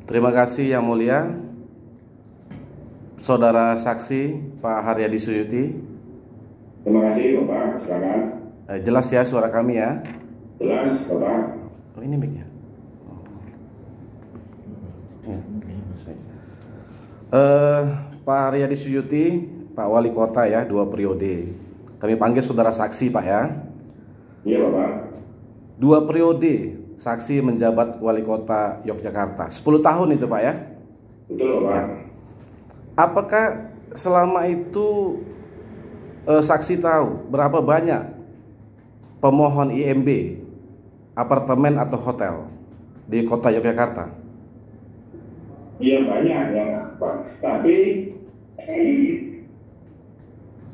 Terima kasih Yang Mulia, Saudara Saksi Pak Haryadi Suyuti. Terima kasih Bapak, silakan. Jelas ya suara kami ya? Jelas Bapak. Oh ini mic-nya. Pak Haryadi Suyuti, Pak Wali Kota ya, 2 periode. Kami panggil Saudara Saksi Pak ya. Iya Bapak. 2 periode Saksi menjabat Wali Kota Yogyakarta, 10 tahun itu Pak ya? Betul Bapak. Ya. Apakah selama itu Saksi tahu berapa banyak pemohon IMB apartemen atau hotel di Kota Yogyakarta? Iya banyak ya Pak. Tapi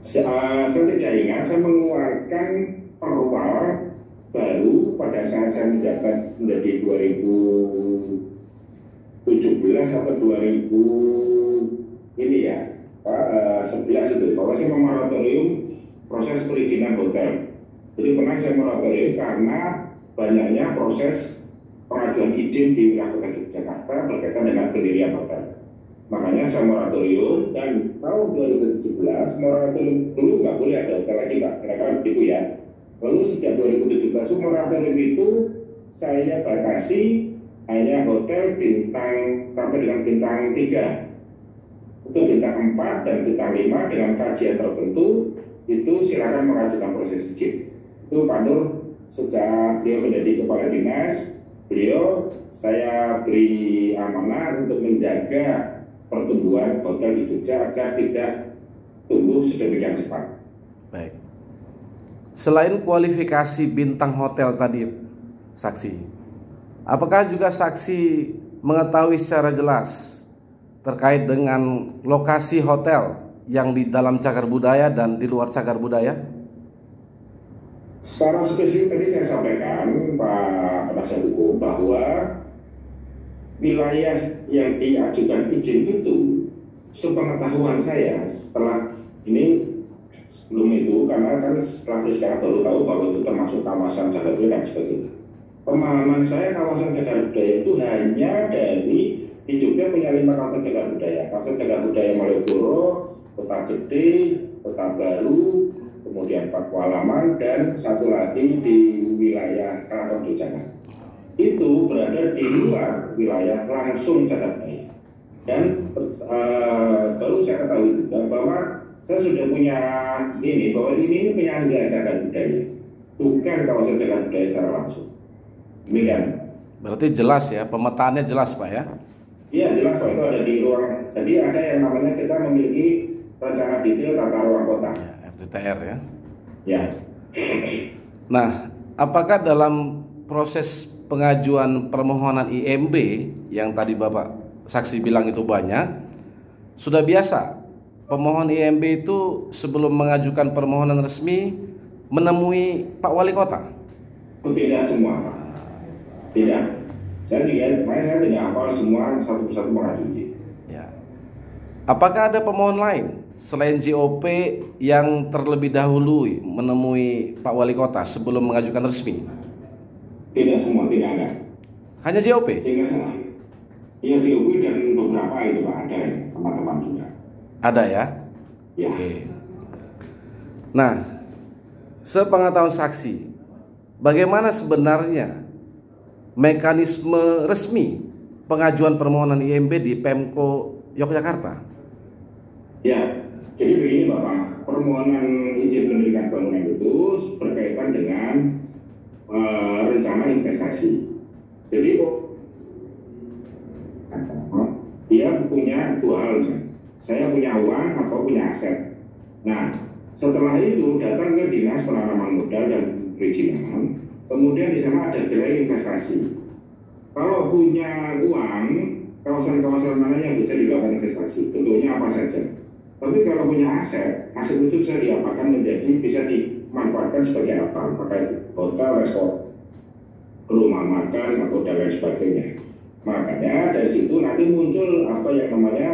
saya tidak ingat saya mengeluarkan perwal baru pada saat saya menjabat menjadi 2017 atau 2000 ini ya Pak, 11 itu bahwa saya memoratorium proses perizinan hotel. Jadi pernah saya moratorium karena banyaknya proses pengajuan izin di wilayah Kota Yogyakarta berkaitan dengan pendirian hotel. Makanya saya moratorium, dan tahun 2017 moratorium dulu nggak boleh ada hotel lagi Pak, kira-kira begitu ya. Lalu sejak 2017 moratorium itu saya batasi hanya hotel bintang sampai dengan bintang 3. Untuk bintang 4 dan bintang 5 dengan kajian tertentu itu silakan mengajukan proses izin. Itu Pak Nur sejak beliau menjadi kepala dinas, beliau saya beri amanah untuk menjaga pertumbuhan hotel di Jogja agar tidak tumbuh sedemikian cepat. Baik. Selain kualifikasi bintang hotel tadi, Saksi, apakah juga Saksi mengetahui secara jelas terkait dengan lokasi hotel yang di dalam cagar budaya dan di luar cagar budaya? Secara spesifik tadi saya sampaikan Pak Penasihat Hukum bahwa wilayah yang diajukan izin itu sepengetahuan saya setelah ini, sebelum itu karena kan setelah sekarang baru tahu bahwa itu termasuk kawasan cagar budaya dan sebagainya. Pemahaman saya kawasan cagar budaya itu hanya dari di Jogja punya 5 kawasan cagar budaya. Kawasan cagar budaya Malioboro, Kota Gede, Kota Baru, kemudian Pakualaman, dan satu lagi di wilayah Keraton Yogyakarta. Itu berada di luar wilayah langsung cagar budaya. Dan baru saya ketahui juga bahwa saya sudah punya bahwa ini penyangga cagar budaya, bukan kawasan cagar budaya secara langsung. Demikian. Berarti jelas ya, pemetaannya jelas Pak ya? Iya jelas Pak, itu ada di ruang. Jadi ada yang namanya kita memiliki rencana detail tata ruang kota. Ya, RDTR ya. Ya. Nah, apakah dalam proses pengajuan permohonan IMB yang tadi Bapak Saksi bilang itu banyak, sudah biasa pemohon IMB itu sebelum mengajukan permohonan resmi menemui Pak Wali Kota? Oh, tidak semua Pak. Tidak. Saya tidak hafal semua satu persatu mengajukan izin. Ya. Apakah ada pemohon lain selain JOP yang terlebih dahulu menemui Pak Wali Kota sebelum mengajukan resmi? Tidak semua, tidak ada. Hanya JOP? Sehingga salah. Iya JOP dan beberapa itu Pak, ada ya, teman-teman juga. Ada ya? Ya. Oke. Nah, sepengetahuan Saksi, bagaimana sebenarnya mekanisme resmi pengajuan permohonan IMB di Pemko Yogyakarta? Ya, jadi begini Bapak, permohonan izin mendirikan bangunan itu berkaitan dengan rencana investasi. Jadi dia punya 2 hal, saya punya uang atau punya aset. Nah, setelah itu datang ke Dinas Penanaman Modal dan Perizinan. Kemudian di sana ada gerai investasi. Kalau punya uang, kawasan-kawasan mana yang bisa dilakukan investasi? Tentunya apa saja. Tapi kalau punya aset itu bisa diapakan bisa dimanfaatkan sebagai apa? Pakai hotel, restoran, rumah makan, atau dan lain sebagainya. Makanya dari situ nanti muncul apa yang namanya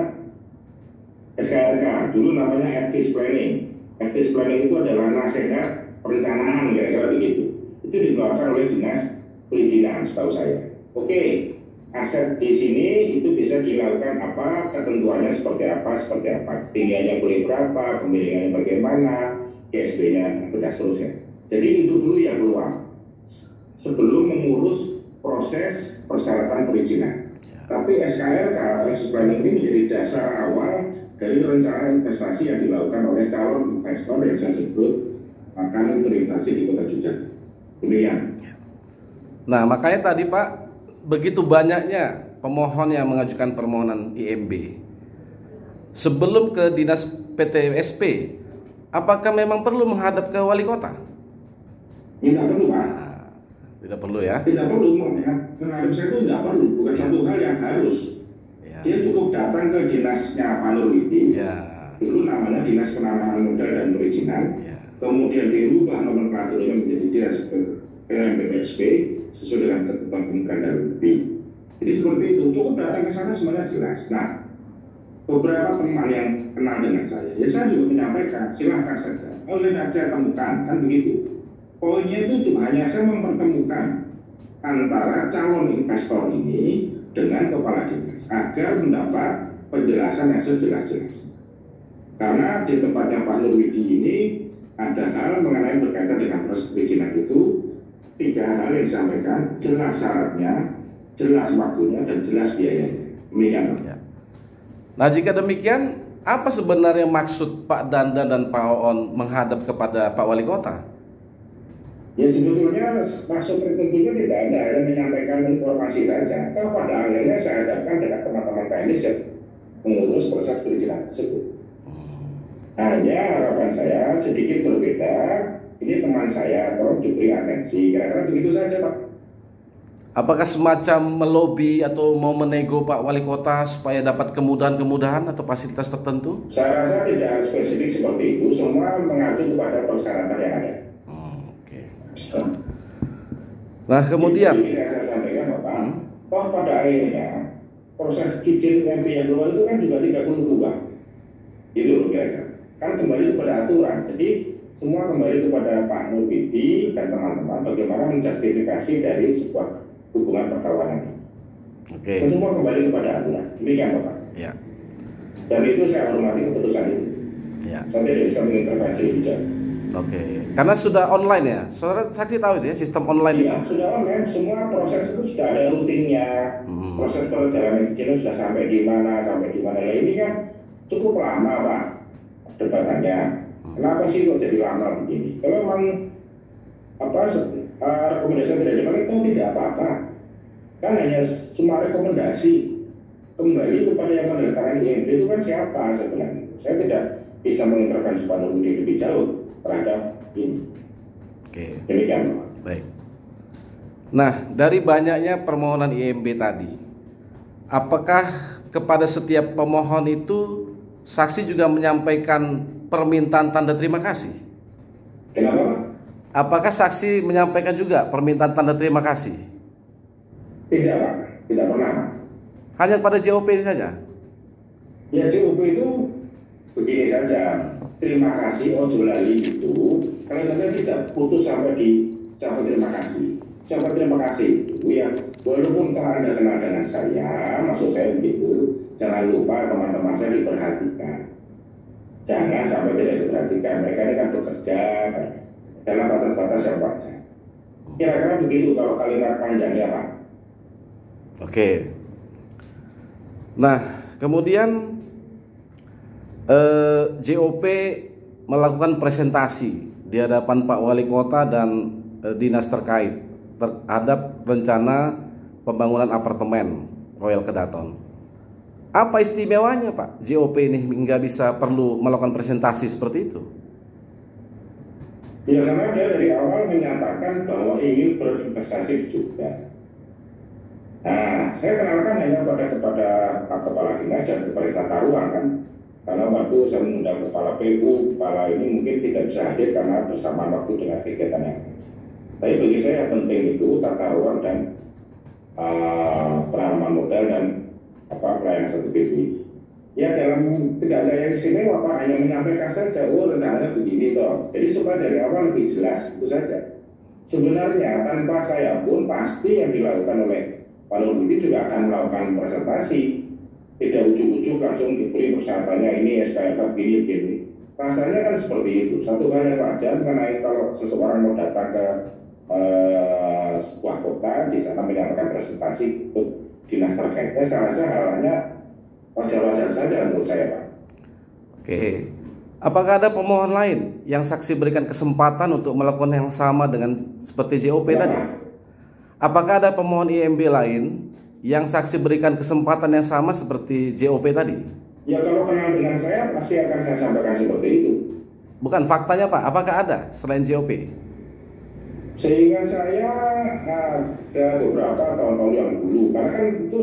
SKRK. Dulu namanya advice planning. Advice planning itu adalah nasihat perencanaan, kira-kira begitu. Itu dikeluarkan oleh Dinas Perizinan setahu saya. Oke, aset di sini itu bisa dilakukan apa, ketentuannya seperti apa, ketinggiannya boleh berapa, kemiringannya bagaimana, GSB-nya, dan seterusnya. Jadi itu dulu yang keluar sebelum mengurus proses persyaratan perizinan. Tapi SKRK, Exit Planning ini menjadi dasar awal dari rencana investasi yang dilakukan oleh calon investor yang saya sebut akan berinvestasi di Kota Jogja. Demikian. Nah, makanya tadi Pak, begitu banyaknya pemohon yang mengajukan permohonan IMB. Sebelum ke Dinas PTSP, apakah memang perlu menghadap ke wali kota? Tidak perlu, Pak. Tidak perlu ya? Tidak perlu, menghadap saya itu tidak perlu, bukan satu hal yang harus. Ya. Dia cukup datang ke dinasnya Pak Nurwidi. Ya. Dulu namanya Dinas Penanaman Modal dan Perizinan. Ya. Kemudian dirubah nomenklaturnya menjadi Dinas PTSP sesuai dengan ketentuan Kementerian Dalam Negeri. Jadi seperti itu, cukup datang ke sana semuanya jelas. Nah, beberapa teman yang kenal dengan saya, ya saya juga menyampaikan, silahkan saja. Oh, tidak saya temukan, kan begitu. Poinnya itu cuma hanya saya mempertemukan antara calon investor ini dengan kepala dinas agar mendapat penjelasan yang sejelas-jelasnya. Karena di tempatnya Pak Nurwidi ini ada hal mengenai berkaitan dengan proses perizinan itu 3 hal yang disampaikan, jelas syaratnya, jelas waktunya, dan jelas biayanya. Demikian, Pak. Ya. Nah, jika demikian, apa sebenarnya maksud Pak Dandan dan Pak Oon menghadap kepada Pak Wali Kota? Ya sebetulnya maksud tertentunya tidak ada, hanya menyampaikan informasi saja. Atau pada akhirnya saya hadapkan dengan teman-teman teknis yang mengurus proses perizinan tersebut. Hanya harapan saya sedikit berbeda. Ini teman saya tolong diberi atensi. Kira-kira begitu saja, Pak. Apakah semacam melobi atau mau menego Pak Wali Kota supaya dapat kemudahan-kemudahan atau fasilitas tertentu? Saya rasa tidak spesifik seperti itu. Semua mengacu kepada persyaratan yang ada. Nah, kemudian jadi saya sampaikan, Bapak, toh pada akhirnya proses izin UMP yang keluar itu kan juga tidak perlu berubah. Itu loh kira-kira. Kan kembali kepada aturan. Jadi semua kembali kepada Pak Nurwidi dan teman-teman bagaimana menjustifikasi dari sebuah hubungan perkawanan ini. Oke. Dan semua kembali kepada aturan. Demikian, Bapak. Ya. Dan itu saya hormati keputusan itu. Ya. Saya tidak bisa mengintervensi bicara. Oke, karena sudah online ya, saudara saksi tahu itu ya, sistem online iya, itu? Sudah online, semua proses itu sudah ada rutinnya, proses perjalanan izin sudah sampai di mana. Nah, ini kan cukup lama, Pak, debatannya. Kenapa sih kok jadi lama begini? Kalau memang rekomendasi tidak dipakai, itu tidak apa-apa. Kan hanya cuma rekomendasi. Kembali kepada yang menandatangani IMB itu kan siapa sebenarnya? Saya tidak bisa mengintervensi Pak Nurwidi lebih jauh terhadap ini. Oke. Demikian, Pak. Baik. Nah, dari banyaknya permohonan IMB tadi, apakah kepada setiap pemohon itu saksi juga menyampaikan permintaan tanda terima kasih? Kenapa, Pak? Apakah saksi menyampaikan juga permintaan tanda terima kasih? Tidak, Pak. Tidak pernah, Pak. Hanya pada JOP ini saja? Ya, JOP itu begini saja. Terima kasih ojo lali itu kadang-kadang tidak putus sampai di ucapan terima kasih. Ucapan terima kasih itu ya, walaupun Anda kenal dengan saya, maksud saya begitu, jangan lupa teman-teman saya diperhatikan. Jangan sampai tidak diperhatikan. Mereka ini kan bekerja dalam batas-batas yang wajar. Kira-kira begitu kalau kalimat panjangnya, Pak. Oke. Nah, kemudian JOP melakukan presentasi di hadapan Pak Wali Kota dan dinas terkait terhadap rencana pembangunan apartemen Royal Kedaton. Apa istimewanya Pak JOP ini hingga bisa perlu melakukan presentasi seperti itu? Ya karena dia dari awal menyatakan bahwa ingin berinvestasi di Jogja. Nah, saya kenalkan hanya kepada Pak Kepala Dinas dan kepada tata ruang kan. Karena waktu saya mengundang kepala PU, kepala ini mungkin tidak bisa hadir karena bersamaan waktu dengan kegiatan yang lain. Tapi bagi saya yang penting itu tata ruang dan penanaman modal dan pelayanan satu BPI. Ya dalam tidak ada yang istimewa Pak, hanya menyampaikan saja, oh rencananya begini toh. Jadi supaya dari awal lebih jelas, itu saja. Sebenarnya tanpa saya pun pasti yang dilakukan oleh Pak Nurwidi juga akan melakukan presentasi. Tidak ujuk-ujuk langsung diberi persyaratannya ini SKK begini. Rasanya kan seperti itu. Satu hal yang wajar mengenai kalau seseorang mau datang ke sebuah kota, di sana menyampaikan presentasi untuk dinas terkaitnya, saya rasa halnya wajar-wajar saja menurut saya, Pak. Oke. Apakah ada pemohon lain yang saksi berikan kesempatan untuk melakukan yang sama dengan seperti JOP tadi? Apakah ada pemohon IMB lain yang saksi berikan kesempatan yang sama seperti JOP tadi? Ya kalau kenal dengan saya pasti akan saya sampaikan seperti itu. Bukan, faktanya Pak, apakah ada selain JOP? Sehingga saya ada beberapa tahun-tahun yang dulu, karena kan itu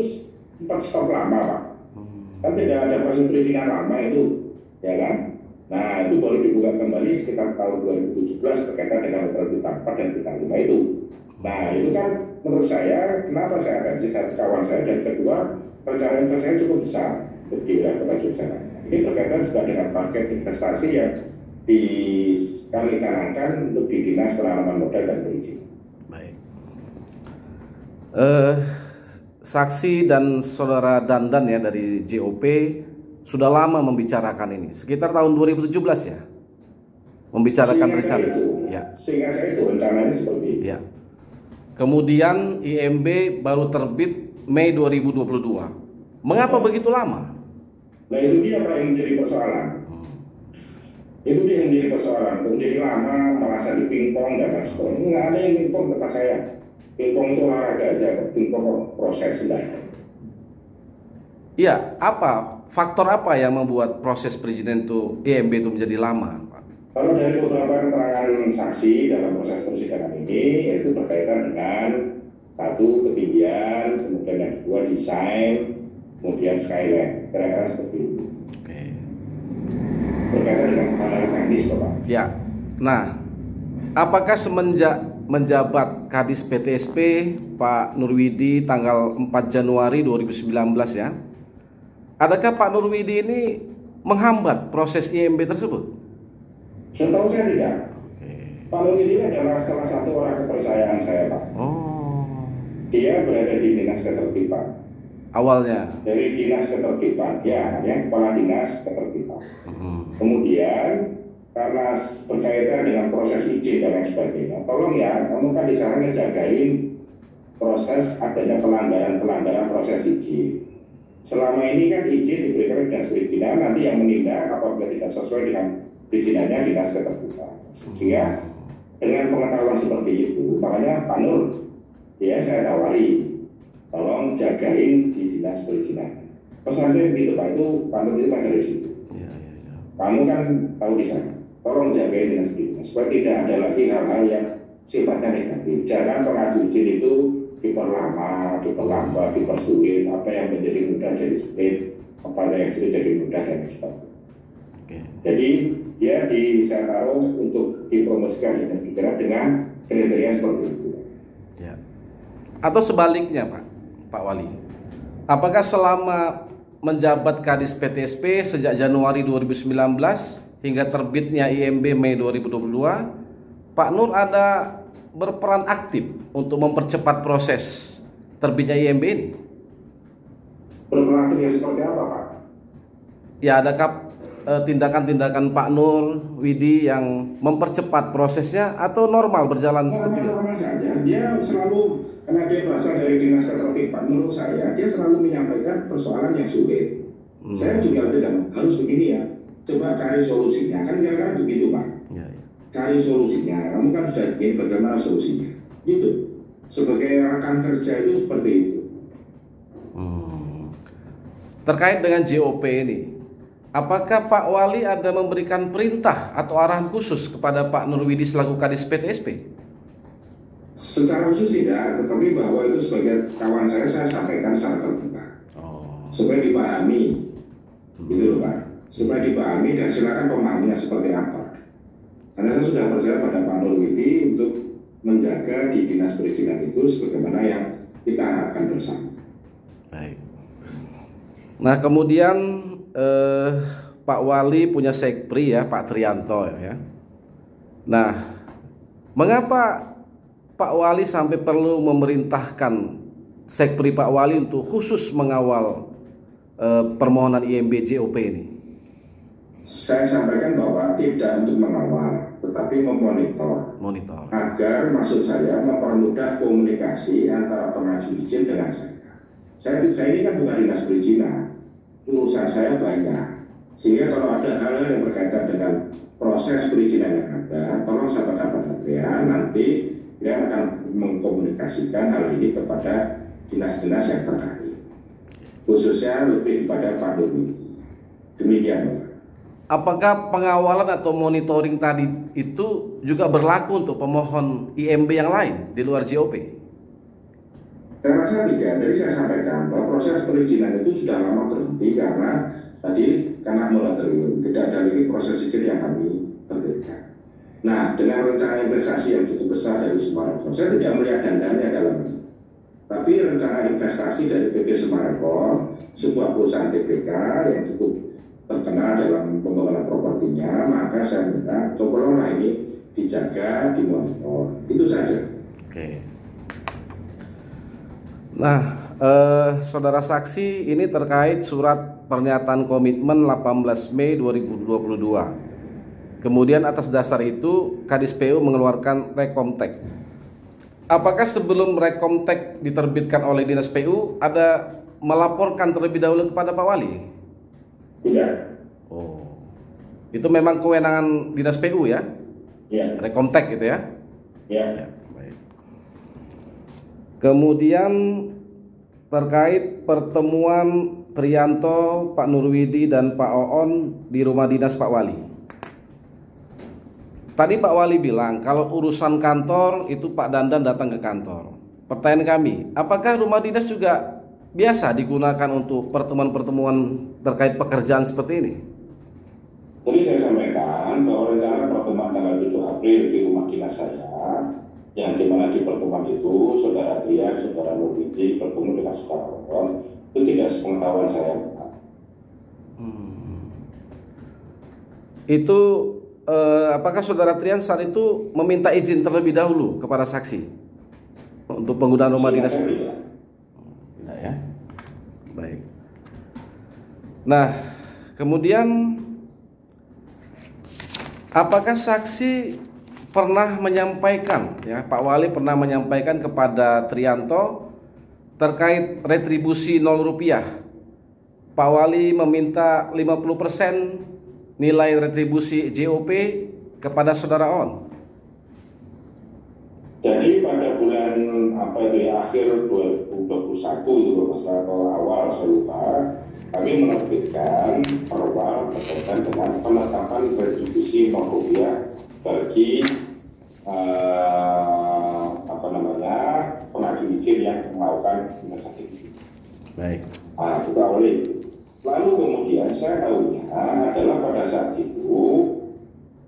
sempat stop lama Pak. Kan tidak ada proses perizinan lama itu, ya kan? Nah itu baru dibuka kembali sekitar tahun 2017 berkaitan dengan bintang 4 dan bintang 5 itu. Nah itu kan menurut saya, kenapa saya atensi satu kawan saya, dan kedua rencana investasi cukup besar untuk di wilayah Kota Yogyakarta. Ini berkaitan juga dengan paket investasi yang kami canangkan untuk di Dinas Penanaman Modal dan Perizinan. Baik. Saksi dan saudara Dandan ya dari JOP sudah lama membicarakan ini, sekitar tahun 2017 ya, membicarakan rencana. Ya. Sehingga saya itu rencananya seperti itu. Ya. Kemudian IMB baru terbit Mei 2022. Mengapa begitu lama? Nah itu dia Pak yang menjadi persoalan. Itu dia yang jadi persoalan. Jadi lama merasa di pingpong dan lain sebagainya. Nggak ada yang pingpong kata saya. Pingpong itu olahraga aja, pingpong proses sudah. Iya, faktor apa yang membuat proses perizinan itu IMB itu menjadi lama, Pak? Kalau dari beberapa keterangan saksi dalam proses persidangan ini, yaitu berkaitan dengan satu ketinggian, kemudian yang kedua desain, kemudian skyline, kira-kira seperti itu. Oke. Berkaitan dengan hal teknis, Pak. Ya. Nah, apakah semenjak menjabat Kadis PTSP Pak Nurwidi tanggal 4 Januari 2019 ya, adakah Pak Nurwidi ini menghambat proses IMB tersebut? Setahu saya tidak. Oke. Pak Nurwidi adalah salah satu orang kepercayaan saya, Pak. Oh. Dia berada di Dinas Ketertiban. Awalnya. Dari Dinas Ketertiban, ya, artinya Kepala Dinas Ketertiban. Kemudian karena berkaitan dengan proses izin dan lain sebagainya, tolong ya, kamu kan di sana ngejagain proses adanya pelanggaran proses izin. Selama ini kan izin diberikan Dinas Perizinan, nanti yang menindak apabila tidak sesuai dengan perizinannya Dinas Ketertiban. Sehingga dengan pengetahuan seperti itu, makanya Pak Nur, ya saya tawari, tolong jagain di Dinas Perizinan. Pesan saya begitu Pak, itu Pak Nur itu ngajar di situ. Ya. Kamu kan tahu di sana, tolong jagain Dinas Perizinan supaya tidak ada lagi hal-hal yang sifatnya negatif. Jangan pengaju izin itu diperlama, diperlambat, dipersulit, apa yang menjadi mudah jadi sulit, apa yang sulit jadi mudah dan sebagainya. Oke. Jadi ya saya taruh untuk dipromosikan Dinas Perizinan dengan kriteria seperti itu. Ya. Atau sebaliknya Pak Wali, apakah selama menjabat Kadis PTSP sejak Januari 2019 hingga terbitnya IMB Mei 2022, Pak Nur ada berperan aktif untuk mempercepat proses terbitnya IMB ini? Berperan aktif seperti apa Pak? Ya, adakah tindakan-tindakan Pak Nur Widi yang mempercepat prosesnya atau normal berjalan seperti itu? Normal saja, dia selalu, karena dia berasal dari Dinas Ketertiban, menurut saya dia selalu menyampaikan persoalan yang sulit. Saya juga bilang harus begini ya, coba cari solusinya, kan kira-kira begitu Pak. Ya. Cari solusinya, kamu kan sudah begini, bagaimana solusinya? Gitu. Sebagai rekan kerja itu seperti itu. Terkait dengan JOP ini, apakah Pak Wali ada memberikan perintah atau arahan khusus kepada Pak Nurwidi selaku Kadis PTSP? Secara khusus tidak, tetapi bahwa itu sebagai kawan saya sampaikan secara terbuka. Supaya dipahami, gitu loh Pak. Supaya dipahami dan silakan pemahaminya seperti apa. Karena saya sudah percaya pada Pak Nurwidi untuk menjaga di Dinas Perizinan itu sebagaimana yang kita harapkan bersama. Baik. Nah kemudian Pak Wali punya sekpri ya, Pak Trianto ya. Nah, mengapa Pak Wali sampai perlu memerintahkan Sekpri Pak Wali untuk khusus mengawal permohonan IMB JOP ini? Saya sampaikan bahwa tidak untuk mengawal, tetapi memonitor. Monitor. Agar maksud saya mempermudah komunikasi antara pengaju izin dengan saya. Saya ini kan bukan dinas perizinan, urusan saya banyak. Sehingga kalau ada hal-hal yang berkaitan dengan proses perizinan yang ada, tolong sampaikan pada Trian, nanti Trian akan mengkomunikasikan hal ini kepada dinas-dinas yang terkait, khususnya lebih kepada Pak Doni. Demikian, Pak. Apakah pengawalan atau monitoring tadi itu juga berlaku untuk pemohon IMB yang lain di luar JOP? Saya rasa tidak. Jadi saya sampaikan bahwa proses perizinan itu sudah lama berhenti karena moratorium, tidak ada lagi proses izin yang kami terbitkan. Nah, dengan rencana investasi yang cukup besar dari Summarecon, saya tidak melihat dandannya dalam ini. Tapi rencana investasi dari PT Summarecon, sebuah perusahaan TPK yang cukup terkenal dalam pembangunan propertinya, maka saya minta tolonglah ini dijaga, dimonitor. Itu saja. Oke. Nah, saudara saksi, ini terkait surat pernyataan komitmen 18 Mei 2022. Kemudian atas dasar itu Kadis PU mengeluarkan Rekomtek. Apakah sebelum Rekomtek diterbitkan oleh Dinas PU ada melaporkan terlebih dahulu kepada Pak Wali? Tidak. Oh, itu memang kewenangan Dinas PU ya? Ya. Rekomtek gitu ya? Ya. Baik. Kemudian terkait pertemuan Trianto, Pak Nurwidi dan Pak Oon di rumah dinas Pak Wali. Tadi Pak Wali bilang kalau urusan kantor itu Pak Dandan datang ke kantor. Pertanyaan kami, apakah rumah dinas juga biasa digunakan untuk pertemuan-pertemuan terkait pekerjaan seperti ini? Jadi saya sampaikan bahwa rencana pertemuan tanggal 7 April di rumah dinas saya, yang dimana di pertemuan itu Saudara Trian, Saudara Nurwidi bertemu dengan Saudara Oon, itu tidak sepengetahuan saya. Itu apakah Saudara Trian saat itu meminta izin terlebih dahulu kepada saksi untuk penggunaan rumah dinas? Tidak ya. Baik. Nah, kemudian apakah saksi pernah menyampaikan, ya Pak Wali pernah menyampaikan kepada Trianto terkait retribusi 0 rupiah? Pak Wali meminta 50% nilai retribusi JOP kepada Saudara On. Jadi pada bulan akhir 2021 itu atau awal saya lupa, kami menerbitkan perwal berkaitan dengan penetapan retribusi 0 rupiah bagi pengaju izin yang melakukan investasi. Baik. Nah, itu awalnya. Lalu kemudian saya tahunya adalah pada saat itu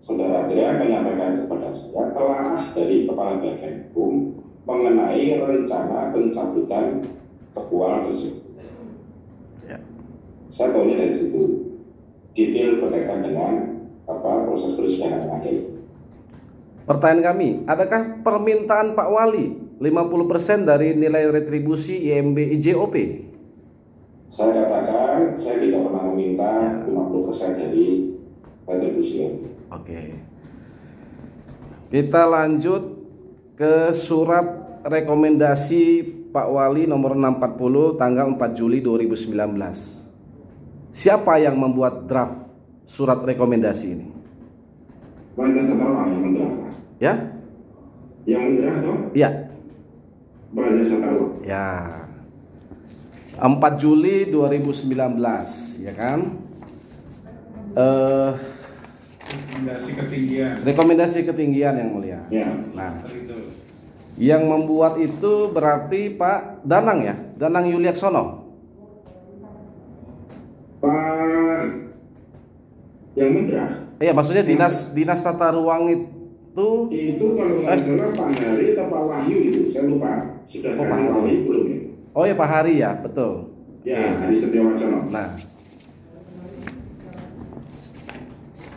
Saudara Trian menyampaikan kepada saya telah dari Kepala Bagian Hukum mengenai rencana pencabutan keuangan tersebut. Ya. Saya tahunya dari situ detail berkaitan dengan proses perizinan yang ada. Pertanyaan kami, adakah permintaan Pak Wali 50% dari nilai retribusi IMB JOP? Saya katakan saya tidak pernah meminta 50% dari retribusi IMB. Oke. Kita lanjut ke surat rekomendasi Pak Wali nomor 640 tanggal 4 Juli 2019. Siapa yang membuat draft surat rekomendasi ini? Wali Satarwang yang mendraft. Ya? Yang mendraft toh? Iya. Wali Satarwang. Ya. 4 Juli 2019, ya kan? Rekomendasi ketinggian yang mulia. Ya. Nah, yang membuat itu berarti Pak Danang ya, Danang Yuliaksono. Pak yang mendraft. Iya, maksudnya dinas tata ruang itu kalau nggak salah Pak Hari atau Pak Wahyu itu, saya lupa. Sudah Pak Wahyu belum ya? Oh ya Pak Hari ya, betul. Ya, Hari Setiawacono. Nah,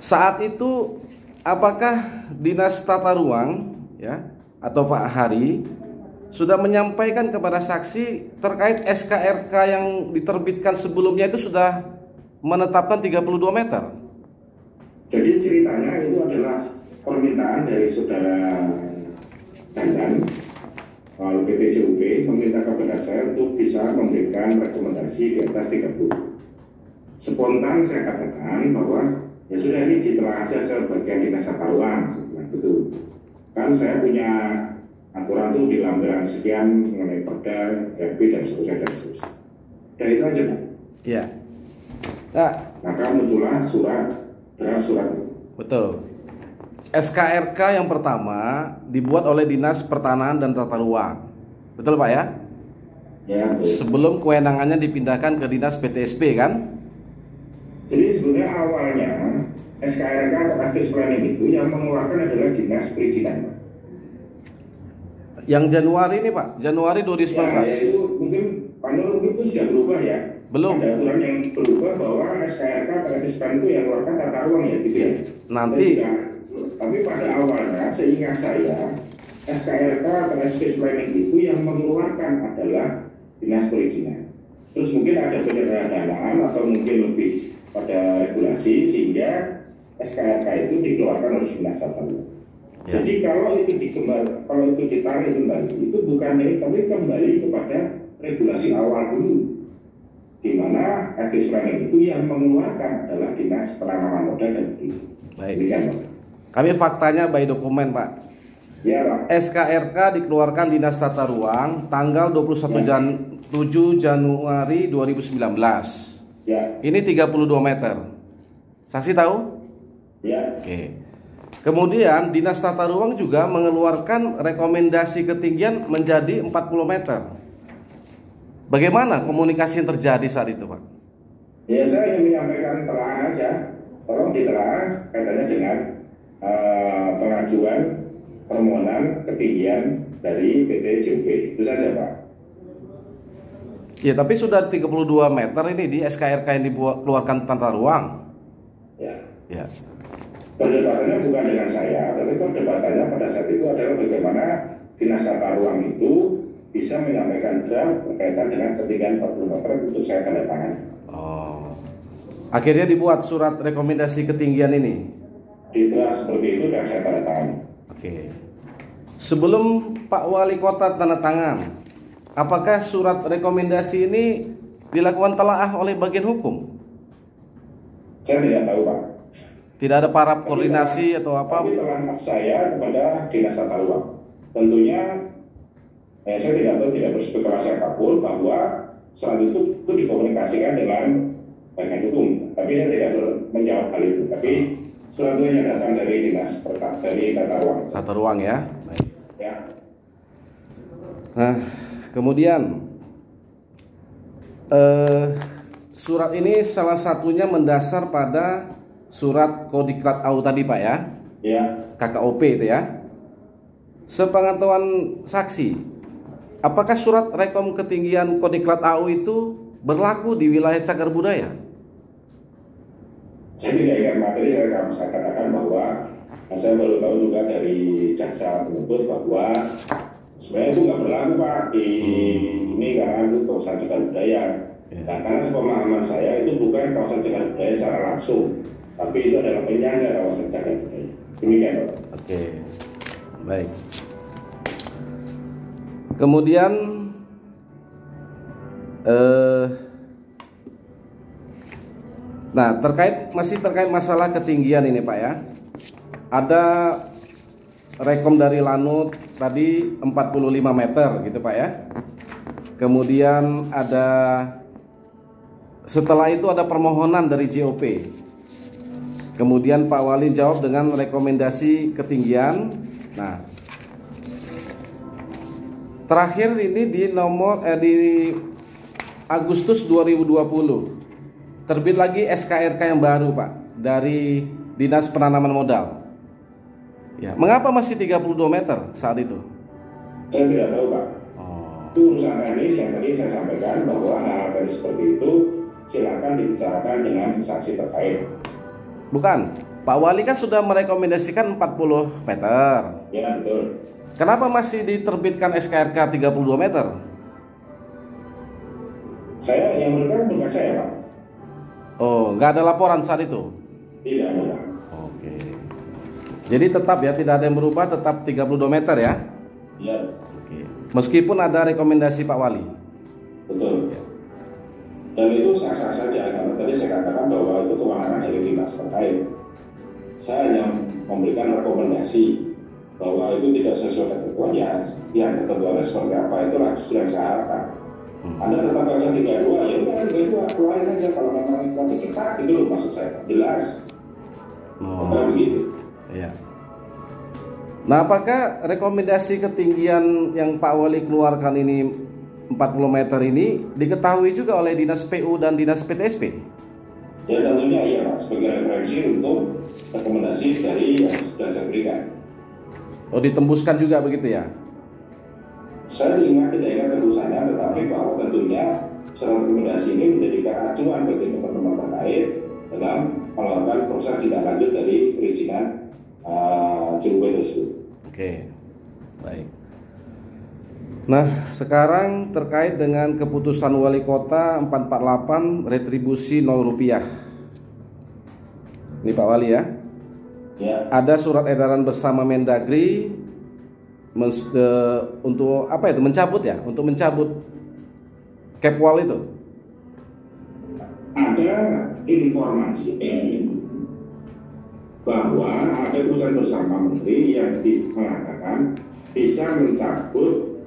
saat itu apakah dinas tata ruang ya atau Pak Hari sudah menyampaikan kepada saksi terkait SKRK yang diterbitkan sebelumnya itu sudah menetapkan 32 meter. Jadi ceritanya itu adalah permintaan dari saudara Dandan, lalu PT JUP meminta kepada saya untuk bisa memberikan rekomendasi di atas 30. Spontan saya katakan bahwa ya sudah, ini ditelah aja ke bagian dinas tata ruang, betul. Kan saya punya aturan tuh di lampiran sekian mengenai perda, RP dan seterusnya dan seterusnya. Dan itu aja, Pak. Iya. Nah, maka muncullah draft surat itu. Betul. SKRK yang pertama dibuat oleh Dinas Pertanahan dan Tata Ruang. Betul Pak ya? Ya, betul. Sebelum kewenangannya dipindahkan ke Dinas PTSP kan? Jadi sebenarnya awalnya SKRK atau Active Planning itu yang mengeluarkan adalah Dinas Perizinan, Pak. Yang Januari ini Pak, Januari 2019. Ya, itu mungkin itu sudah berubah ya. Belum. Ada aturan yang berubah bahwa SKRK atau Active Planning itu yang mengeluarkan tata ruang ya, gitu ya. Nanti. Tapi pada awalnya, seingat saya, SKRK atau Active Planning itu yang mengeluarkan adalah Dinas Perizinan. Terus mungkin ada penyederhanaan atau mungkin lebih pada regulasi sehingga SKRK itu dikeluarkan oleh Dinas Tata Ruang. Ya. Jadi kalau itu ditarik kembali, itu bukan ini, tapi kembali kepada regulasi awal dulu, di mana Active Planning itu yang mengeluarkan adalah Dinas Penanaman Modal dan Perizinan. Baik. Kami faktanya by dokumen Pak. Ya, Pak. SKRK dikeluarkan Dinas Tata Ruang tanggal 7 Januari 2019. Ya. Ini 32 meter. Saksi tahu? Ya. Oke. Kemudian Dinas Tata Ruang juga mengeluarkan rekomendasi ketinggian menjadi 40 meter. Bagaimana komunikasi yang terjadi saat itu, Pak? Ya, saya ingin menyampaikan telaah aja. Tolong ditelaah kaitannya dengan pengajuan permohonan ketinggian dari PT JUP. Itu saja, Pak. Ya, tapi sudah 32 meter ini di SKRK yang dikeluarkan Tata Ruang. Ya. Ya. Perdebatannya bukan dengan saya, tapi perdebatannya pada saat itu adalah bagaimana Dinas Tata Ruang itu bisa menyampaikan draft berkaitan dengan ketinggian 40 meter untuk saya tanda tangan. Oh. Akhirnya dibuat surat rekomendasi ketinggian ini. Di draft seperti itu dan saya tanda tangan. Oke. Sebelum Pak Wali Kota tanda tangan, apakah surat rekomendasi ini dilakukan telaah oleh bagian hukum? Saya tidak tahu, Pak. Tidak ada para koordinasi atau apa? Tapi telah saya kepada Dinas Tata Ruang. Tentunya saya tidak tahu, tidak berspekulasi apapun bahwa soal itu dikomunikasikan dengan bagian hukum. Tapi saya tidak menjawab hal itu. Tapi surat itu yang datang dari Dinas dari Tata Ruang. Tata Ruang ya. Baik. Ya. Nah, kemudian surat ini salah satunya mendasar pada surat Kodiklat AU tadi Pak ya? Ya. KKOP itu ya. Sepengetahuan saksi, apakah surat rekom ketinggian Kodiklat AU itu berlaku di wilayah cagar budaya? Saya tidak ingat materi, saya katakan bahwa saya baru tahu juga dari jaksa penuntut bahwa sebenarnya itu nggak berlaku Pak di ini karena itu kawasan cagar budaya. Nah, karena sepemahaman saya itu bukan kawasan cagar budaya secara langsung, tapi itu adalah penyangga kawasan cagar budaya. Demikian Pak. Oke, baik. Kemudian nah, masih terkait masalah ketinggian ini Pak ya. Ada rekom dari Lanut tadi 45 meter gitu Pak ya. Kemudian setelah itu ada permohonan dari JOP. Kemudian Pak Wali jawab dengan rekomendasi ketinggian. Nah, terakhir ini di Agustus 2020 terbit lagi SKRK yang baru Pak dari Dinas Penanaman Modal. Ya, mengapa masih 32 meter saat itu? Saya tidak tahu Pak. Itu urusan teknis yang tadi saya sampaikan bahwa hal tadi seperti itu silakan dibicarakan dengan saksi terkait. Bukan. Pak Wali kan sudah merekomendasikan 40 meter. Ya, betul. Kenapa masih diterbitkan SKRK 32 meter? Saya yang mereka bukan saya, Pak. Oh, nggak ada laporan saat itu? Tidak ada. Oke. Jadi tetap ya, tidak ada yang berubah, tetap 32 meter ya? Ya. Oke. Meskipun ada rekomendasi Pak Wali? Betul. Dan itu sah-sah saja, karena tadi saya katakan bahwa itu kewenangan dari dinas terkait. Saya hanya memberikan rekomendasi bahwa itu tidak sesuai ketentuan, ya yang ketentuannya seperti apa itulah sudah saya harapkan. Anda tetap baca 32, ya udah 32 keluarin aja kalau memang itu cepat, itu loh maksud saya, jelas. Bukan begitu. Iya. Nah, apakah rekomendasi ketinggian yang Pak Wali keluarkan ini 40 meter ini diketahui juga oleh Dinas PU dan Dinas PTSP? Ya tentunya iya Pak, sebagai referensi untuk rekomendasi dari yang sudah saya berikan. Oh, ditembuskan juga begitu ya? Saya tidak ingat tembusannya, tetapi bahwa tentunya surat rekomendasi ini menjadikan acuan bagi teman-teman terkait dalam melakukan proses tindak lanjut dari perizinan JOP tersebut. Oke, baik. Nah, sekarang terkait dengan keputusan Wali Kota 448 retribusi 0 rupiah. Ini Pak Wali ya. Ya. Ada surat edaran bersama Mendagri untuk apa itu? Mencabut ya? Untuk mencabut Kepwal itu. Ada informasi bahwa ada keputusan bersama Menteri yang mengatakan bisa mencabut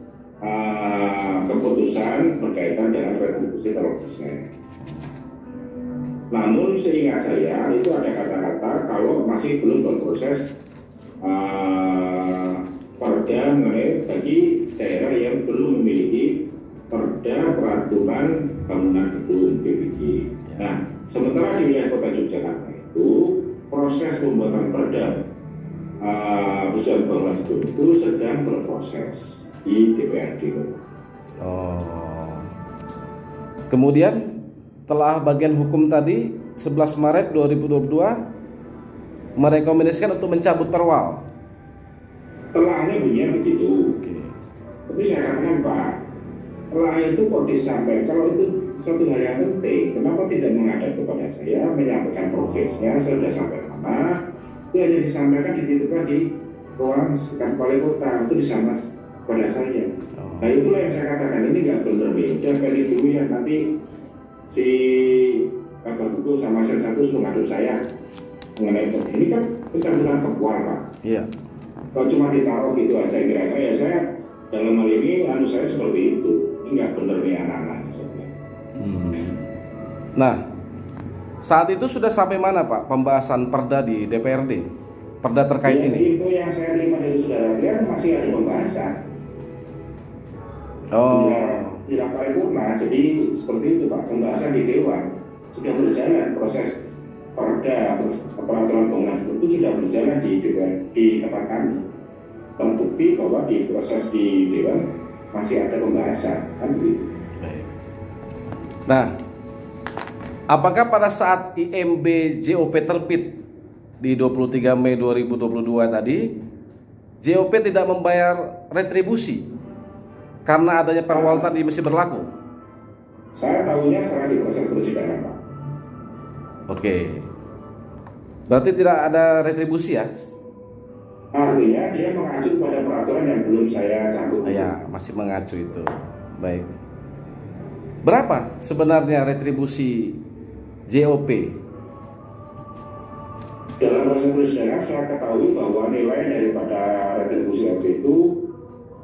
keputusan berkaitan dengan retribusi 0%. Namun seingat saya itu ada kata-kata kalau masih belum berproses perda mengenai bagi daerah yang belum memiliki perda peraturan bangunan gedung PBG. Nah, sementara di wilayah Kota Yogyakarta itu proses pembuatan perda persetujuan bangunan gedung itu sedang berproses di DPRD. Oh. Kemudian telah bagian hukum tadi 11 Maret 2022 merekomendasikan untuk mencabut perwal. Telahnya bunyinya begitu. Oke. Tapi saya katakan Pak, telah itu kok disampaikan, kalau itu suatu hal yang penting, kenapa tidak menghadap kepada saya, menyampaikan progresnya, saya sudah sampai mana, itu hanya disampaikan dititipkan di ruang sekitar Wali Kota, itu disampaikan pada saya. Nah itulah yang saya katakan, ini nggak benar nih. Udah kali dulu yang nanti si Bapak Hukum sama Sen 1 menghadap saya mengenai ini kan pencabutan Kepwal Pak. Iya. Kalau cuma ditaruh gitu aja kira-kira ya saya dalam hal ini saya seperti itu. Ini nggak benar nih anak-anak saya. Nah, saat itu sudah sampai mana Pak pembahasan perda di DPRD? Perda terkait ini? Info yang saya terima dari saudara Trian masih ada pembahasan. Oh. Di paripurna, jadi seperti itu Pak, pembahasan di Dewan sudah berjalan, proses perda peraturan bangunan itu sudah berjalan di tempat kami. Terbukti bahwa di proses di Dewan masih ada pembahasan, kan begitu. Nah, apakah pada saat IMB JOP terbit di 23 Mei 2022 tadi, JOP tidak membayar retribusi karena adanya perwal tadi masih berlaku? Saya tahunya setelah di proses persidangan Pak. Oke. Berarti tidak ada retribusi ya? Artinya dia mengacu pada peraturan yang belum saya cantum. Ya, masih mengacu itu. Baik. Berapa sebenarnya retribusi JOP? Dalam proses persidangan saya ketahui bahwa nilai daripada retribusi JOP itu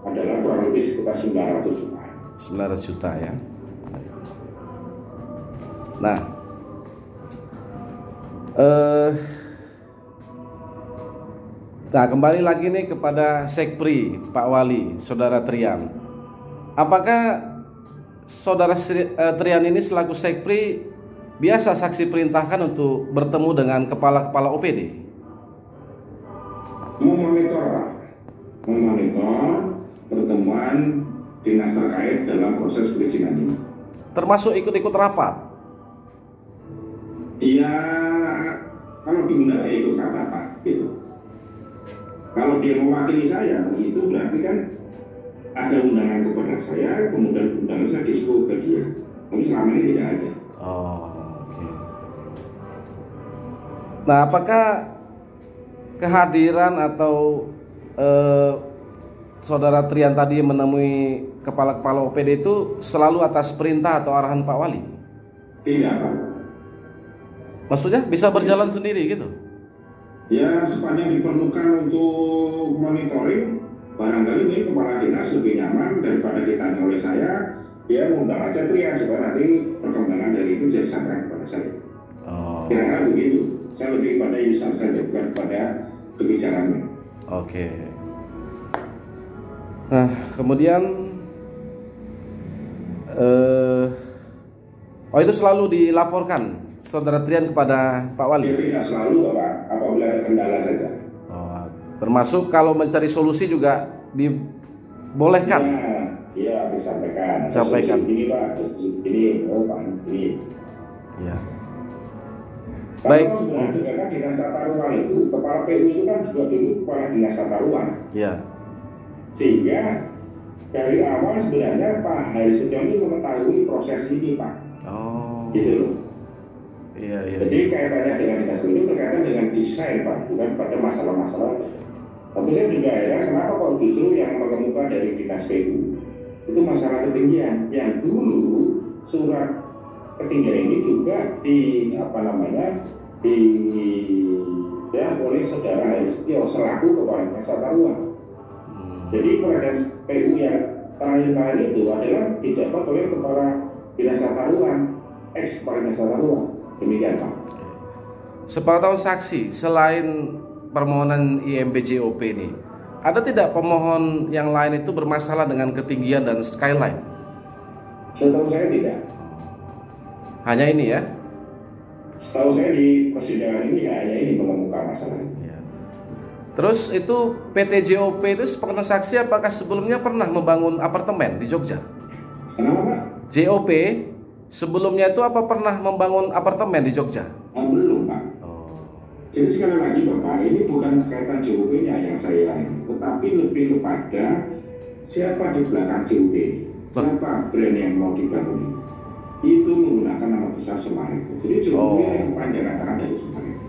adalah kurang lebih sekitar 900 juta. 900 juta ya. Nah, kembali lagi nih kepada Sekpri Pak Wali, Saudara Trian. Apakah Saudara Trian ini selaku Sekpri biasa saksi perintahkan untuk bertemu dengan kepala-kepala OPD? Memonitor Pak, memonitor pertemuan dinas terkait dalam proses perizinan ini. Termasuk ikut-ikut rapat? Iya, Kalau diundang ya ikut kata Pak, gitu. Kalau dia mewakili saya, itu berarti kan ada undangan kepada saya, kemudian undangan saya dispo ke dia. Tapi selama ini tidak ada. Oh, oke. Nah, apakah kehadiran atau Saudara Trian tadi menemui kepala-kepala OPD itu selalu atas perintah atau arahan Pak Wali? Tidak, Pak. Maksudnya bisa berjalan sendiri gitu? Ya, sepanjang diperlukan untuk monitoring, barangkali ini kepala dinas lebih nyaman daripada ditanya oleh saya. Dia mengundang aja Trian supaya nanti perkembangan dari itu bisa disampaikan kepada saya. Oh. Kira-kira begitu. Saya lebih pada user saja, bukan pada kebicaraan. Oke. Nah, kemudian itu selalu dilaporkan Saudara Trian kepada Pak Wali? Tidak selalu, Pak. Apabila ada kendala saja. Oh, termasuk kalau mencari solusi juga dibolehkan? Iya, disampaikan. Sampaikan. Ini Pak, ini, oh Pak, ini. Ya. Baik. Sebenarnya kan dinas tata ruang itu, kepala PU itu kan juga dulu kepala dinas tata ruang. Ya. Sehingga dari awal sebenarnya Pak Hari Setio ini mengetahui proses ini, Pak. Oh. Gitu loh. Iya. Jadi kaitannya dengan dinas PU itu berkaitan dengan desain, Pak, bukan pada masalah-masalah. Tapi saya juga heran kenapa kok justru yang mengemuka dari dinas PU itu masalah ketinggian yang dulu surat ketinggian ini juga oleh Saudara Hari Setio selaku kepala dinas tata ruang. Jadi proses PU yang terakhir itu adalah dijabat oleh kepala dinas tata ruang, ex-kepala dinas tata ruang. Demikian Pak. Sepengetahuan saksi, selain permohonan IMB-JOP ini, ada tidak pemohon yang lain itu bermasalah dengan ketinggian dan skyline? Setahu saya tidak. Hanya ini ya? Setahu saya di persidangan ini hanya ini mengemuka masalah. Ya. Terus itu PT JOP itu sepengetahuan saksi apakah sebelumnya pernah membangun apartemen di Jogja? Kenapa Pak? JOP sebelumnya itu apa pernah membangun apartemen di Jogja? Belum Pak. Jadi sekali lagi Bapak, ini bukan kaitan JOP-nya yang saya ini, tetapi lebih kepada siapa di belakang JOP ini, siapa brand yang mau dibangun ini. Itu menggunakan nama besar Sumarekon. Jadi JOP yang kepanjangan tangan dari Sumarekon.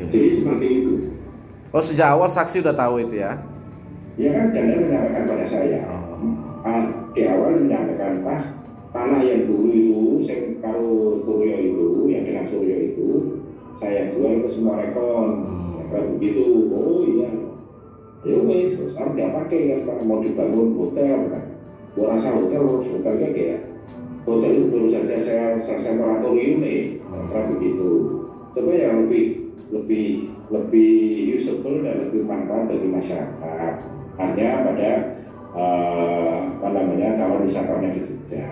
Jadi seperti itu. Oh, sejak awal saksi udah tahu itu ya? Ya kan, dan dia menyampaikan pada saya. Di awal menyampaikan pas tanah yang dulu itu, saya karo Suryo itu, yang dengan Suryo itu, saya jual ke Sumarekon. Begitu. Oh iya. Ya wes, harus dipakai ya sekarang mau dibangun hotel kan. Gua rasa hotelnya kayak hotel itu baru saja saya moratorium nih, begitu. Coba yang lebih usable dan lebih manfaat bagi masyarakat. Hanya pada calon wisatanya di Jogja.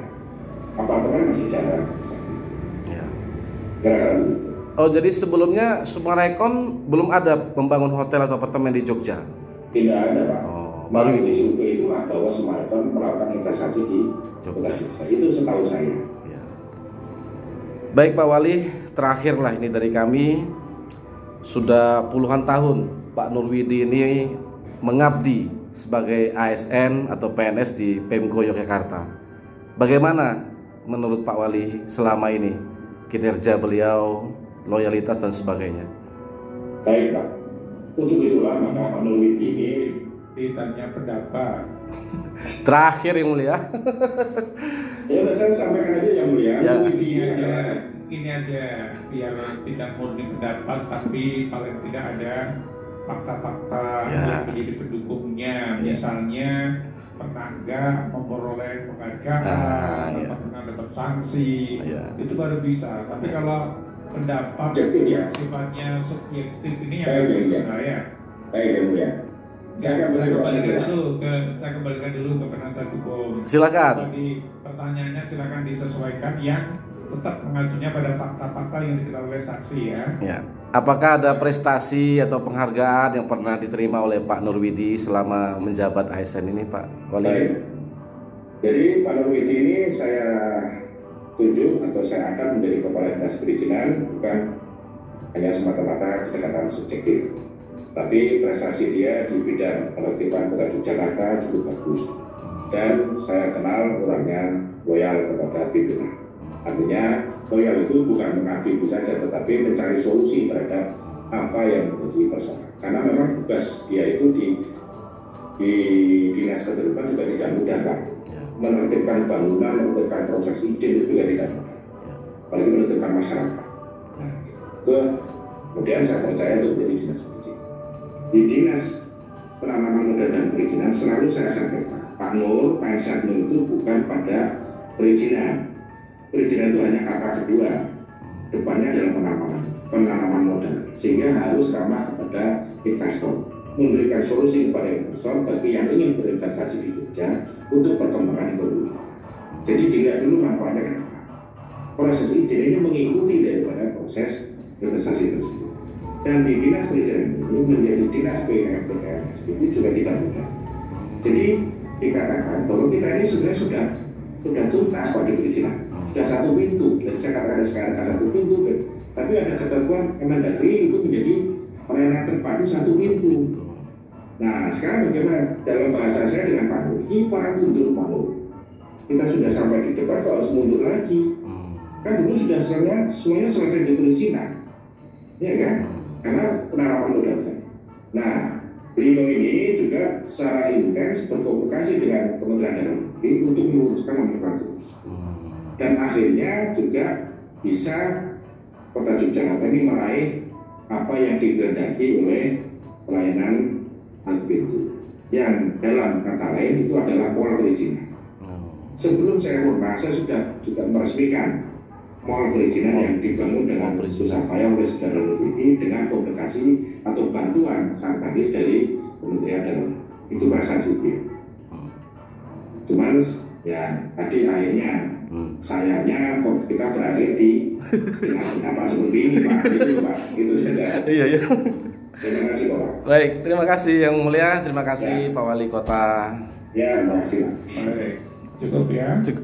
Apartemen masih jalan. Ya. Kira-kira begitu. Oh, jadi sebelumnya Sumarekon belum ada membangun hotel atau apartemen di Jogja? Tidak ada Pak. Baru di JOP itulah bahwa Sumarekon melakukan investasi di Jogja. Itu setahu saya. Ya. Baik Pak Wali, terakhirlah ini dari kami. Sudah puluhan tahun Pak Nurwidi ini mengabdi sebagai ASN atau PNS di Pemko Yogyakarta. Bagaimana menurut Pak Wali selama ini kinerja beliau, loyalitas dan sebagainya? Baik Pak, untuk itulah maka Pak Nurwidi ini ditanya pendapat. Terakhir yang mulia. Ya saya sampaikan aja yang mulia. Ya. Nurwidi ini adalah Ini aja, biar tidak murni pendapat, tapi paling tidak ada fakta-fakta yang menjadi pendukungnya. Misalnya pernah nggak memperoleh penghargaan atau pernah dapat sanksi, itu baru bisa. Tapi kalau pendapat yang sifatnya subjektif ini yang bisa ya. Baik yang mulia. Saya kembalikan dulu ke penasihat hukum. Silakan. Tadi pertanyaannya silakan disesuaikan yang tetap mengacunya pada fakta-fakta yang diketahui oleh saksi ya. Ya. Apakah ada prestasi atau penghargaan yang pernah diterima oleh Pak Nurwidi selama menjabat ASN ini, Pak Wali? Baik. Jadi Pak Nurwidi ini saya tunjuk atau saya angkat menjadi kepala dinas perizinan bukan hanya semata-mata kedekatan subjektif. Tapi prestasi dia di bidang penertiban Kota Yogyakarta cukup bagus. Dan saya kenal orangnya loyal kepada pimpinan. Artinya loyal itu bukan mengabdi saja, tetapi mencari solusi terhadap apa yang menjadi persoalan. Karena memang tugas dia itu di dinas ketertiban juga tidak mudah kan. Menertibkan bangunan, menertibkan proses izin itu juga tidak mudah. Apalagi menertibkan masyarakat. Nah, itu kemudian saya percaya untuk menjadi dinas perizinan. Di dinas penanaman modal dan perizinan selalu saya sampaikan, Pak Nur, mindset Nur itu bukan pada perizinan. Perizinan itu hanya kata kedua, depannya adalah penanaman modal, sehingga harus ramah kepada investor, memberikan solusi kepada investor bagi yang ingin berinvestasi di Jogja untuk perkembangan ekonomi. Jadi dilihat dulu manfaatnya kenapa. Proses izin ini mengikuti daripada proses investasi tersebut. Dan di dinas perizinan ini menjadi dinas PMPTNS itu juga tidak mudah. Jadi dikatakan bahwa kita ini sebenarnya sudah tuntas pada perizinan, sudah satu pintu. Jadi saya katakan sekarang satu pintu, tapi ada ketentuan Kemendagri itu menjadi pelayanan terpadu satu pintu. Nah sekarang bagaimana dalam bahasa saya dengan Pak Nur, ini para mundur Pak Nur. Kita sudah sampai di depan, kalau harus mundur lagi. Kan dulu sudah semuanya selesai di perizinan, ya kan? Karena penanaman modal. Nah, beliau ini juga secara intens berkomunikasi dengan Kementerian Dalam Negeri untuk meluruskan nomenklatur tersebut. Dan akhirnya juga bisa Kota Yogyakarta ini meraih apa yang dikehendaki oleh pelayanan satu pintu. Yang dalam kata lain itu adalah pola perizinan. Sebelum saya purna, saya sudah juga meresmikan mall perizinan yang dibangun dengan susah payah oleh saudara Lutfi dengan komunikasi atau bantuan sanitaris dari Kementerian Dalam Negeri. Itu prestasi dia. Cuman ya tadi akhirnya sayangnya kita berakhir di apa seperti ini Pak. Itu saja. Iya. Terima kasih Pak. Baik, terima kasih Yang Mulia, terima kasih ya. Pak Wali Kota. Ya, terima kasih Pak. Baik, cukup ya. Cukup.